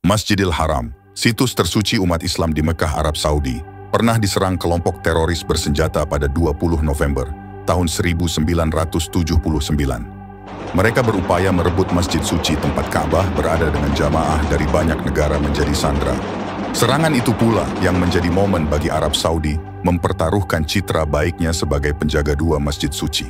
Masjidil Haram, situs tersuci umat Islam di Mekah, Arab Saudi, pernah diserang kelompok teroris bersenjata pada 20 November tahun 1979. Mereka berupaya merebut masjid suci tempat Ka'bah berada dengan jamaah dari banyak negara menjadi sandera. Serangan itu pula yang menjadi momen bagi Arab Saudi mempertaruhkan citra baiknya sebagai penjaga dua masjid suci.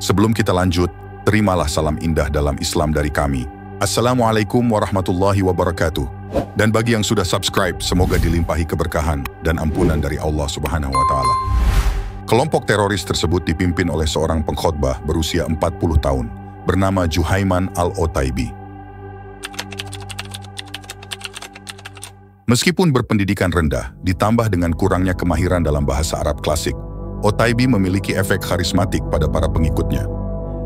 Sebelum kita lanjut, terimalah salam indah dalam Islam dari kami. Assalamualaikum warahmatullahi wabarakatuh. Dan bagi yang sudah subscribe, semoga dilimpahi keberkahan dan ampunan dari Allah Subhanahu wa Ta'ala. Kelompok teroris tersebut dipimpin oleh seorang pengkhotbah berusia 40 tahun, bernama Juhaiman al-Otaibi. Meskipun berpendidikan rendah, ditambah dengan kurangnya kemahiran dalam bahasa Arab klasik, Otaibi memiliki efek karismatik pada para pengikutnya.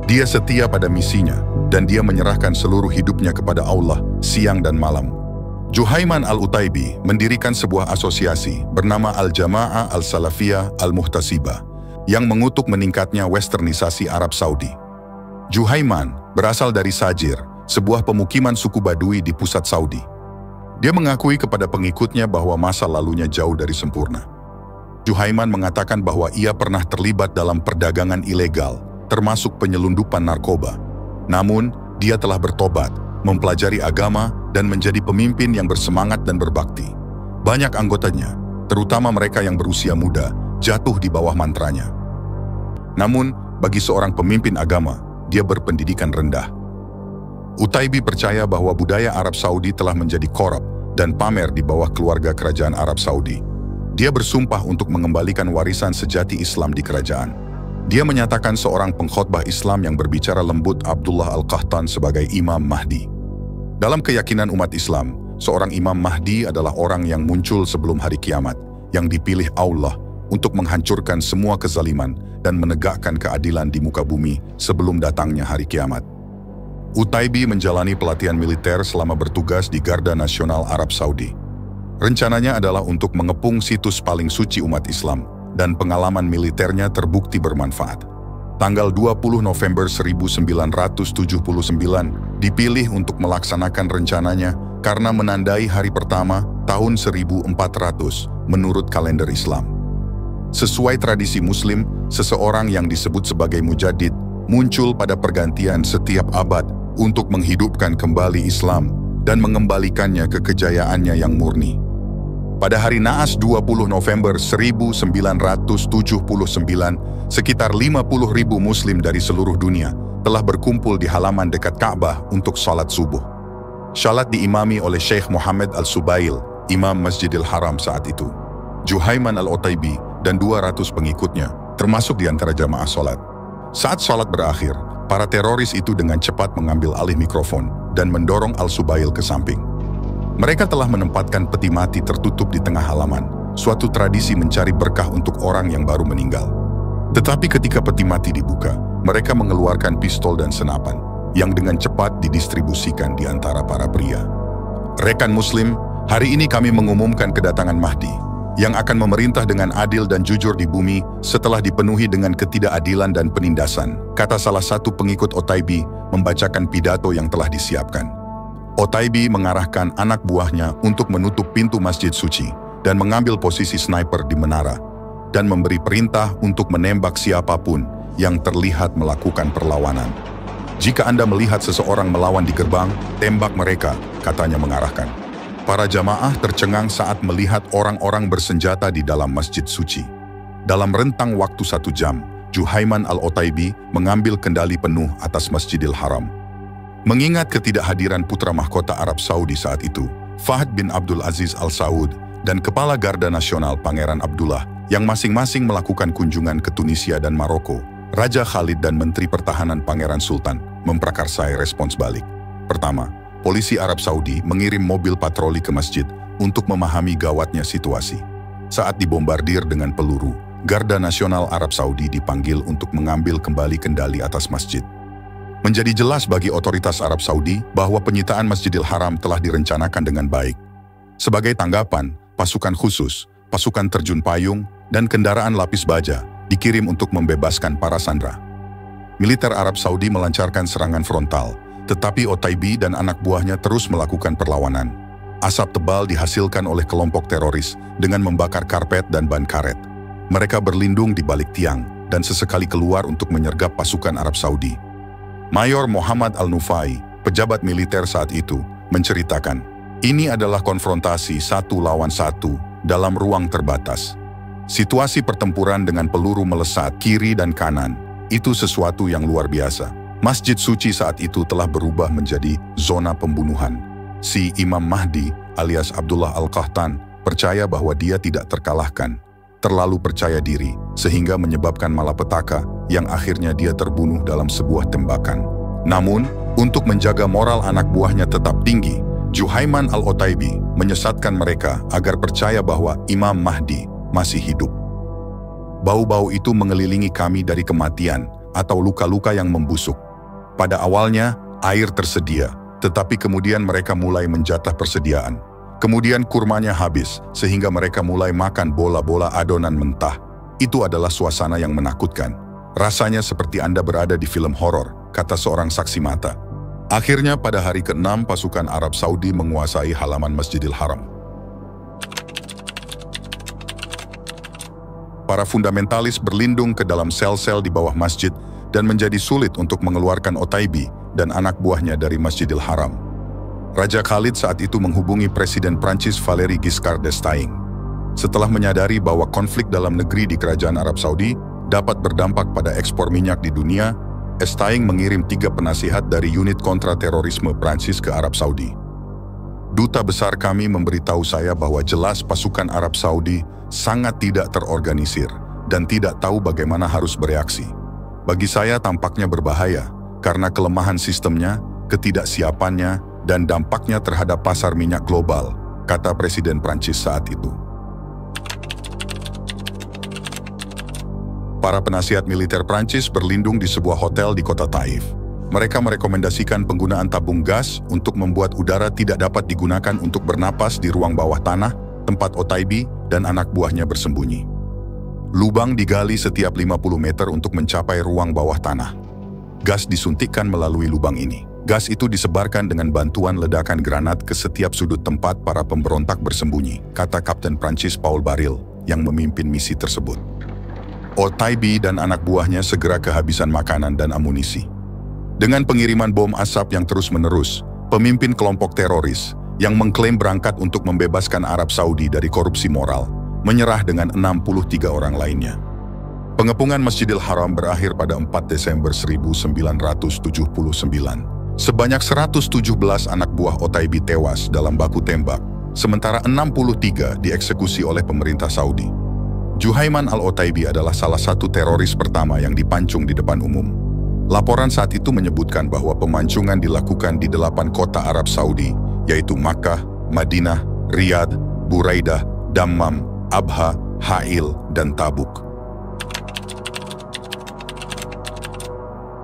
Dia setia pada misinya, dan dia menyerahkan seluruh hidupnya kepada Allah siang dan malam. Juhaiman al-Otaibi mendirikan sebuah asosiasi bernama Al-Jama'ah Al-Salafiyah Al-Muhtasibah yang mengutuk meningkatnya westernisasi Arab Saudi. Juhaiman berasal dari Sajir, sebuah pemukiman suku Badui di pusat Saudi. Dia mengakui kepada pengikutnya bahwa masa lalunya jauh dari sempurna. Juhaiman mengatakan bahwa ia pernah terlibat dalam perdagangan ilegal, termasuk penyelundupan narkoba. Namun, dia telah bertobat, mempelajari agama, dan menjadi pemimpin yang bersemangat dan berbakti. Banyak anggotanya, terutama mereka yang berusia muda, jatuh di bawah mantranya. Namun, bagi seorang pemimpin agama, dia berpendidikan rendah. Otaibi percaya bahwa budaya Arab Saudi telah menjadi korup dan pamer di bawah keluarga kerajaan Arab Saudi. Dia bersumpah untuk mengembalikan warisan sejati Islam di kerajaan. Dia menyatakan seorang pengkhotbah Islam yang berbicara lembut, Abdullah Al-Qahtan, sebagai Imam Mahdi. Dalam keyakinan umat Islam, seorang Imam Mahdi adalah orang yang muncul sebelum hari kiamat, yang dipilih Allah untuk menghancurkan semua kezaliman dan menegakkan keadilan di muka bumi sebelum datangnya hari kiamat. Otaibi menjalani pelatihan militer selama bertugas di Garda Nasional Arab Saudi. Rencananya adalah untuk mengepung situs paling suci umat Islam, dan pengalaman militernya terbukti bermanfaat. Tanggal 20 November 1979 dipilih untuk melaksanakan rencananya karena menandai hari pertama tahun 1400 menurut kalender Islam. Sesuai tradisi Muslim, seseorang yang disebut sebagai Mujaddid muncul pada pergantian setiap abad untuk menghidupkan kembali Islam dan mengembalikannya ke kejayaannya yang murni. Pada hari Naas 20 November 1979, sekitar 50.000 Muslim dari seluruh dunia telah berkumpul di halaman dekat Ka'bah untuk salat subuh. Salat diimami oleh Syekh Muhammad Al-Subail, Imam Masjidil Haram saat itu. Juhaiman al-Otaibi dan 200 pengikutnya termasuk di antara jamaah salat. Saat salat berakhir, para teroris itu dengan cepat mengambil alih mikrofon dan mendorong Al-Subail ke samping. Mereka telah menempatkan peti mati tertutup di tengah halaman, suatu tradisi mencari berkah untuk orang yang baru meninggal. Tetapi ketika peti mati dibuka, mereka mengeluarkan pistol dan senapan, yang dengan cepat didistribusikan di antara para pria. Rekan Muslim, hari ini kami mengumumkan kedatangan Mahdi, yang akan memerintah dengan adil dan jujur di bumi setelah dipenuhi dengan ketidakadilan dan penindasan, kata salah satu pengikut Otaibi membacakan pidato yang telah disiapkan. Otaibi mengarahkan anak buahnya untuk menutup pintu masjid suci dan mengambil posisi sniper di menara dan memberi perintah untuk menembak siapapun yang terlihat melakukan perlawanan. Jika Anda melihat seseorang melawan di gerbang, tembak mereka, katanya mengarahkan. Para jamaah tercengang saat melihat orang-orang bersenjata di dalam masjid suci. Dalam rentang waktu 1 jam, Juhaiman al-Otaibi mengambil kendali penuh atas Masjidil Haram. Mengingat ketidakhadiran putra mahkota Arab Saudi saat itu, Fahd bin Abdul Aziz Al Saud dan Kepala Garda Nasional Pangeran Abdullah yang masing-masing melakukan kunjungan ke Tunisia dan Maroko, Raja Khalid dan Menteri Pertahanan Pangeran Sultan memprakarsai respons balik. Pertama, polisi Arab Saudi mengirim mobil patroli ke masjid untuk memahami gawatnya situasi. Saat dibombardir dengan peluru, Garda Nasional Arab Saudi dipanggil untuk mengambil kembali kendali atas masjid. Menjadi jelas bagi otoritas Arab Saudi bahwa penyitaan Masjidil Haram telah direncanakan dengan baik. Sebagai tanggapan, pasukan khusus, pasukan terjun payung, dan kendaraan lapis baja dikirim untuk membebaskan para sandera. Militer Arab Saudi melancarkan serangan frontal, tetapi Otaibi dan anak buahnya terus melakukan perlawanan. Asap tebal dihasilkan oleh kelompok teroris dengan membakar karpet dan ban karet. Mereka berlindung di balik tiang dan sesekali keluar untuk menyergap pasukan Arab Saudi. Mayor Muhammad Al-Nufai, pejabat militer saat itu, menceritakan, ini adalah konfrontasi 1 lawan 1 dalam ruang terbatas. Situasi pertempuran dengan peluru melesat kiri dan kanan, itu sesuatu yang luar biasa. Masjid suci saat itu telah berubah menjadi zona pembunuhan. Si Imam Mahdi alias Abdullah Al-Qahtan percaya bahwa dia tidak terkalahkan, terlalu percaya diri, sehingga menyebabkan malapetaka yang akhirnya dia terbunuh dalam sebuah tembakan. Namun, untuk menjaga moral anak buahnya tetap tinggi, Juhaiman Al-Otaibi menyesatkan mereka agar percaya bahwa Imam Mahdi masih hidup. Bau-bau itu mengelilingi kami dari kematian atau luka-luka yang membusuk. Pada awalnya, air tersedia, tetapi kemudian mereka mulai menjatah persediaan. Kemudian kurmanya habis, sehingga mereka mulai makan bola-bola adonan mentah. Itu adalah suasana yang menakutkan. Rasanya seperti Anda berada di film horor, kata seorang saksi mata. Akhirnya pada hari ke-6 pasukan Arab Saudi menguasai halaman Masjidil Haram. Para fundamentalis berlindung ke dalam sel-sel di bawah masjid dan menjadi sulit untuk mengeluarkan Otaibi dan anak buahnya dari Masjidil Haram. Raja Khalid saat itu menghubungi Presiden Prancis Valéry Giscard d'Estaing. Setelah menyadari bahwa konflik dalam negeri di Kerajaan Arab Saudi dapat berdampak pada ekspor minyak di dunia, Estaing mengirim 3 penasihat dari unit kontraterorisme Prancis ke Arab Saudi. Duta besar kami memberitahu saya bahwa jelas pasukan Arab Saudi sangat tidak terorganisir dan tidak tahu bagaimana harus bereaksi. Bagi saya tampaknya berbahaya karena kelemahan sistemnya, ketidaksiapannya, dan dampaknya terhadap pasar minyak global, kata Presiden Prancis saat itu. Para penasihat militer Prancis berlindung di sebuah hotel di kota Taif. Mereka merekomendasikan penggunaan tabung gas untuk membuat udara tidak dapat digunakan untuk bernapas di ruang bawah tanah, tempat Otaibi dan anak buahnya bersembunyi. Lubang digali setiap 50 meter untuk mencapai ruang bawah tanah. Gas disuntikkan melalui lubang ini. Gas itu disebarkan dengan bantuan ledakan granat ke setiap sudut tempat para pemberontak bersembunyi, kata Kapten Prancis Paul Baril yang memimpin misi tersebut. Otaibi dan anak buahnya segera kehabisan makanan dan amunisi. Dengan pengiriman bom asap yang terus-menerus, pemimpin kelompok teroris yang mengklaim berangkat untuk membebaskan Arab Saudi dari korupsi moral, menyerah dengan 63 orang lainnya. Pengepungan Masjidil Haram berakhir pada 4 Desember 1979. Sebanyak 117 anak buah Otaibi tewas dalam baku tembak, sementara 63 dieksekusi oleh pemerintah Saudi. Juhaiman Al-Otaibi adalah salah satu teroris pertama yang dipancung di depan umum. Laporan saat itu menyebutkan bahwa pemancungan dilakukan di 8 kota Arab Saudi, yaitu Makkah, Madinah, Riyadh, Buraidah, Dammam, Abha, Ha'il, dan Tabuk.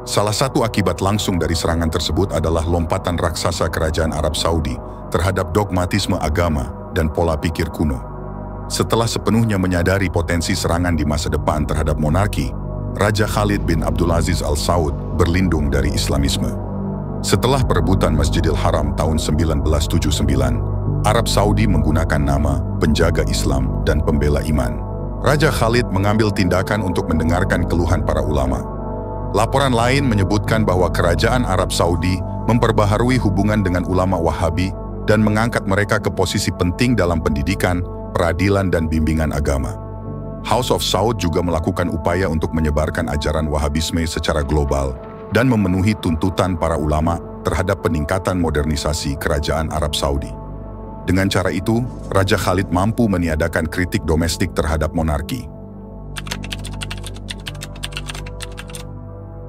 Salah satu akibat langsung dari serangan tersebut adalah lompatan raksasa kerajaan Arab Saudi terhadap dogmatisme agama dan pola pikir kuno. Setelah sepenuhnya menyadari potensi serangan di masa depan terhadap monarki, Raja Khalid bin Abdulaziz Al Saud berlindung dari Islamisme. Setelah perebutan Masjidil Haram tahun 1979, Arab Saudi menggunakan nama Penjaga Islam dan Pembela Iman. Raja Khalid mengambil tindakan untuk mendengarkan keluhan para ulama. Laporan lain menyebutkan bahwa kerajaan Arab Saudi memperbaharui hubungan dengan ulama Wahabi dan mengangkat mereka ke posisi penting dalam pendidikan, peradilan, dan bimbingan agama. House of Saud juga melakukan upaya untuk menyebarkan ajaran Wahabisme secara global dan memenuhi tuntutan para ulama terhadap peningkatan modernisasi kerajaan Arab Saudi. Dengan cara itu, Raja Khalid mampu meniadakan kritik domestik terhadap monarki.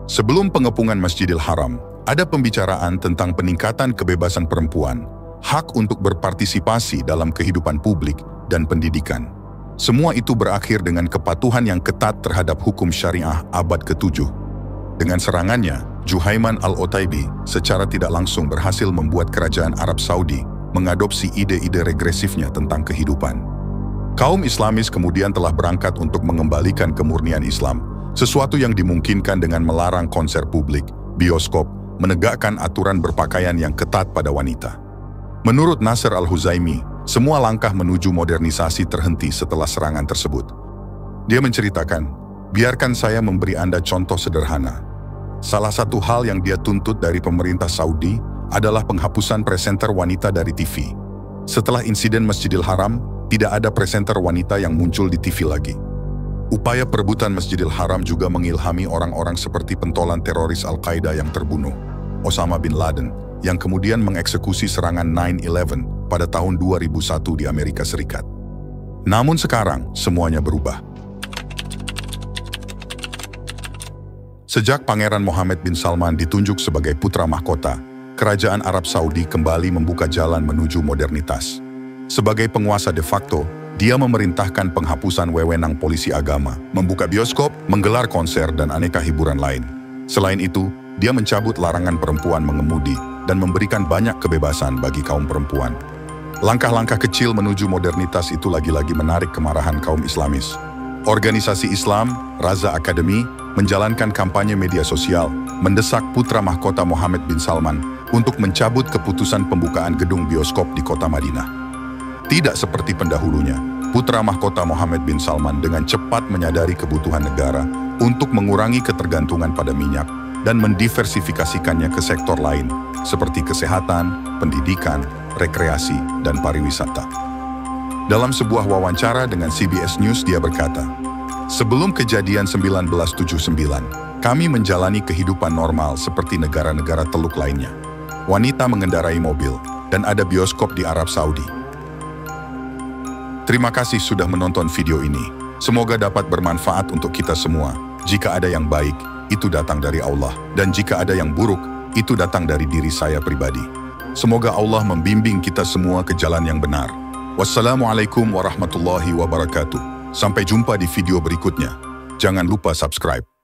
Sebelum pengepungan Masjidil Haram, ada pembicaraan tentang peningkatan kebebasan perempuan, hak untuk berpartisipasi dalam kehidupan publik, dan pendidikan. Semua itu berakhir dengan kepatuhan yang ketat terhadap hukum syariah abad ke-7. Dengan serangannya, Juhaiman Al-Otaibi secara tidak langsung berhasil membuat kerajaan Arab Saudi mengadopsi ide-ide regresifnya tentang kehidupan. Kaum Islamis kemudian telah berangkat untuk mengembalikan kemurnian Islam, sesuatu yang dimungkinkan dengan melarang konser publik, bioskop, menegakkan aturan berpakaian yang ketat pada wanita. Menurut Nasser Al-Huzaimi, semua langkah menuju modernisasi terhenti setelah serangan tersebut. Dia menceritakan, biarkan saya memberi Anda contoh sederhana. Salah satu hal yang dia tuntut dari pemerintah Saudi adalah penghapusan presenter wanita dari TV. Setelah insiden Masjidil Haram, tidak ada presenter wanita yang muncul di TV lagi. Upaya perebutan Masjidil Haram juga mengilhami orang-orang seperti pentolan teroris Al-Qaeda yang terbunuh, Osama bin Laden, yang kemudian mengeksekusi serangan 9/11 pada tahun 2001 di Amerika Serikat. Namun sekarang, semuanya berubah. Sejak Pangeran Mohammed bin Salman ditunjuk sebagai putra mahkota, Kerajaan Arab Saudi kembali membuka jalan menuju modernitas. Sebagai penguasa de facto, dia memerintahkan penghapusan wewenang polisi agama, membuka bioskop, menggelar konser, dan aneka hiburan lain. Selain itu, dia mencabut larangan perempuan mengemudi dan memberikan banyak kebebasan bagi kaum perempuan. Langkah-langkah kecil menuju modernitas itu lagi-lagi menarik kemarahan kaum Islamis. Organisasi Islam, Raza Academy, menjalankan kampanye media sosial, mendesak putra mahkota Mohammed bin Salman untuk mencabut keputusan pembukaan gedung bioskop di kota Madinah. Tidak seperti pendahulunya, putra mahkota Mohammed bin Salman dengan cepat menyadari kebutuhan negara untuk mengurangi ketergantungan pada minyak dan mendiversifikasikannya ke sektor lain, seperti kesehatan, pendidikan, rekreasi, dan pariwisata. Dalam sebuah wawancara dengan CBS News, dia berkata, "Sebelum kejadian 1979, kami menjalani kehidupan normal seperti negara-negara Teluk lainnya. Wanita mengendarai mobil, dan ada bioskop di Arab Saudi." Terima kasih sudah menonton video ini. Semoga dapat bermanfaat untuk kita semua. Jika ada yang baik, itu datang dari Allah. Dan jika ada yang buruk, itu datang dari diri saya pribadi. Semoga Allah membimbing kita semua ke jalan yang benar. Wassalamualaikum warahmatullahi wabarakatuh. Sampai jumpa di video berikutnya. Jangan lupa subscribe.